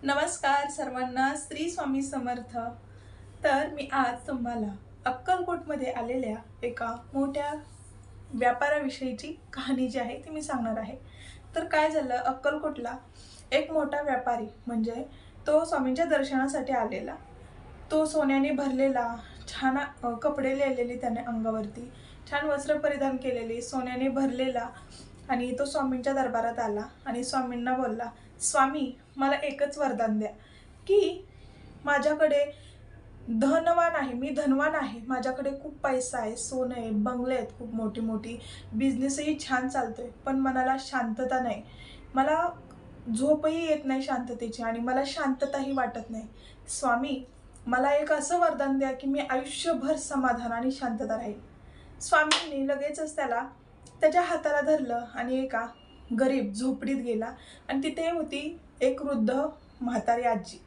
नमस्कार सर्वांना, श्री स्वामी समर्थ। तर मी आज तुम्हाला अक्कलकोटमध्ये आलेल्या एका मोठ्या व्यापाराविषयीची कहाणी जी आहे ती मी सांगणार आहे। तर काय झालं, अक्कलकोटला एक मोठा व्यापारी म्हणजे तो स्वामींच्या दर्शनासाठी आलेला। तो सोन्याने भरलेला छान कपडे लिहिलेले त्याने अंगावरती, छान वस्त्र परिधान केलेले, सोन्याने भरलेला आणि तो स्वामींच्या दरबारात आला आणि स्वामींना बोलला, स्वामी मला एकच वरदान द्या की माझ्याकडे धनवान आहे, मी धनवान आहे, माझ्याकडे खूप पैसा आहे, सोनं आहे, बंगले आहेत, खूप मोठी मोठी, बिझनेसही छान चालतोय, पण मनाला शांतता नाही, मला झोपही येत नाही शांततेची आणि मला शांतताही वाटत नाही। स्वामी मला एक असं वरदान द्या की मी आयुष्यभर समाधान आणि शांतता राहील। स्वामींनी लगेचच त्याच्या हाताला धरलं आणि एका गरीब झोपडीत गेला आणि तिथे होती एक वृद्ध म्हातारी आजी।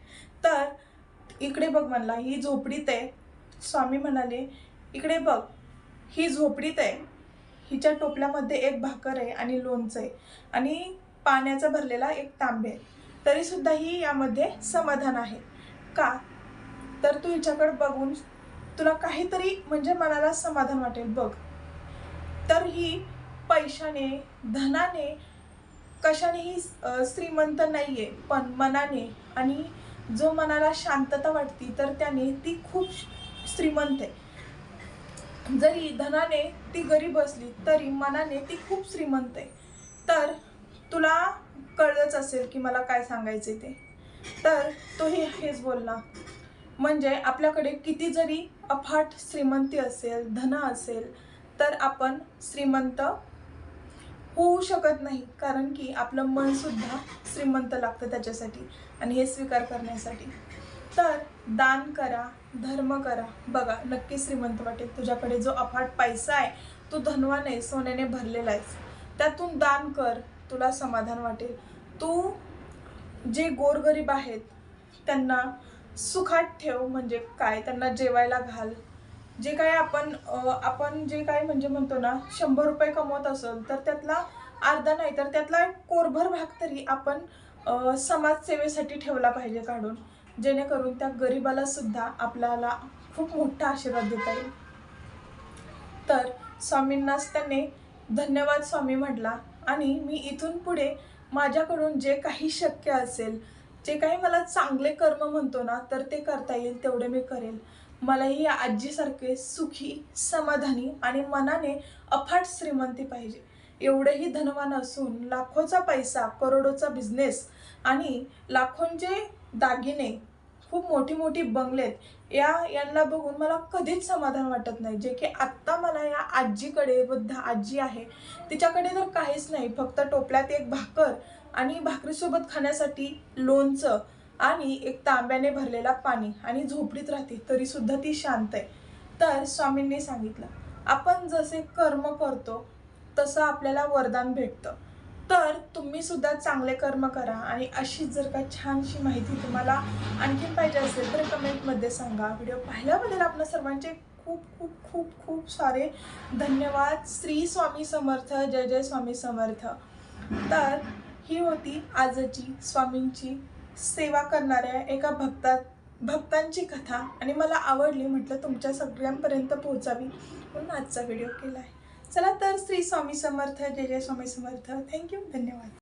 तर इकडे बघ म्हणला, ही झोपडीत आहे। स्वामी म्हणाले, इकडे बघ, ही झोपडीत आहे, हिच्या टोपल्यामध्ये एक भाकर आहे आणि लोणचं आहे आणि पाण्याचा भरलेला एक तांबे आहे, तरी सुद्धा ही यामध्ये समाधान आहे का? तर तू हिच्याकडे बघून तुला काहीतरी म्हणजे मनाला समाधान वाटेल बघ। तर ही पैशाने, धनाने, कशानेही श्रीमंत नाहीये, पण मनाने आणि जो मनाला शांतता वाटती तर त्याने ती खूप श्रीमंत आहे। जरी धनाने ती गरीब असली तरी मनाने ती खूप श्रीमंत आहे। तर तुला कळलंच असेल की मला काय सांगायचे ते। तर तोही हेच बोलला, म्हणजे आपल्याकडे किती जरी अफाट श्रीमंती असेल, धन असेल, तर आपण श्रीमंत होऊ शकत नाही, कारण की आपलं मन सुद्धा श्रीमंत लागतं त्याच्यासाठी आणि हे स्वीकार करण्यासाठी। तर दान करा, धर्म करा, बघा नक्की श्रीमंत वाटेल। तुझ्याकडे जो अफाट पैसा आहे, तू धनवान आहे, सोन्याने भरलेला आहेस, त्यातून दान कर, तुला समाधान वाटेल। तू जे गोरगरीब आहेत त्यांना सुखात ठेव, म्हणजे काय, त्यांना जेवायला घाल। जे काही आपण जे काही म्हणजे म्हणतो ना, 100 रुपये कमवत असेल तर त्यातला अर्धा नाही तर त्यातला एक कोरभर भाग तरी आपण समाजसेवेसाठी ठेवला पाहिजे काढून, जेणेकरून त्या गरीबाला सुद्धा आपल्याला खूप मोठा आशीर्वाद देता येईल। तर स्वामींनाच त्याने धन्यवाद स्वामी म्हटला आणि मी इथून पुढे माझ्याकडून जे काही शक्य असेल, जे काही मला चांगले कर्म म्हणतो ना, तर ते करता येईल तेवढे मी करेल। मलाही या आजीसारखे सुखी, समाधानी आणि मनाने अफाट श्रीमंती पाहिजे। एवढेही धनवान असून लाखोचा पैसा, करोडोचा बिझनेस आणि लाखोंचे दागिने, खूप मोठी मोठी बंगलेत, यांना बघून मला कधीच समाधान वाटत नाही। जे की आत्ता मला या आजीकडे, वृद्ध आजी आहे, तिच्याकडे तर काहीच नाही, फक्त टोपल्यात एक भाकर आणि भाकरीसोबत खाण्यासाठी लोणचं आणि एक तांब्याने भरलेला पाणी आणि झोपडीत राहते, तरी सुद्धा ती शांत आहे। तर स्वामींनी सांगितलं, आपण जसे कर्म करतो तसं आपल्याला वरदान भेटतं। तर तुम्ही सुद्धा चांगले कर्म करा आणि अशी जर का छानशी माहिती तुम्हाला आणखीन पाहिजे असेल तर कमेंटमध्ये सांगा। व्हिडिओ पाहिल्याबद्दल आपल्या सर्वांचे खूप खूप खूप खूप सारे धन्यवाद। श्री स्वामी समर्थ, जय जय स्वामी समर्थ। तर ही होती आजची स्वामींची सेवा करणाऱ्या एका भक्तांची कथा आणि मला आवडली, म्हटलं तुमच्या सगळ्यांपर्यंत पोहोचावी म्हणून आजचा व्हिडिओ केला आहे। चला तर, श्री स्वामी समर्थ, जय जय स्वामी समर्थ। थँक्यू, धन्यवाद।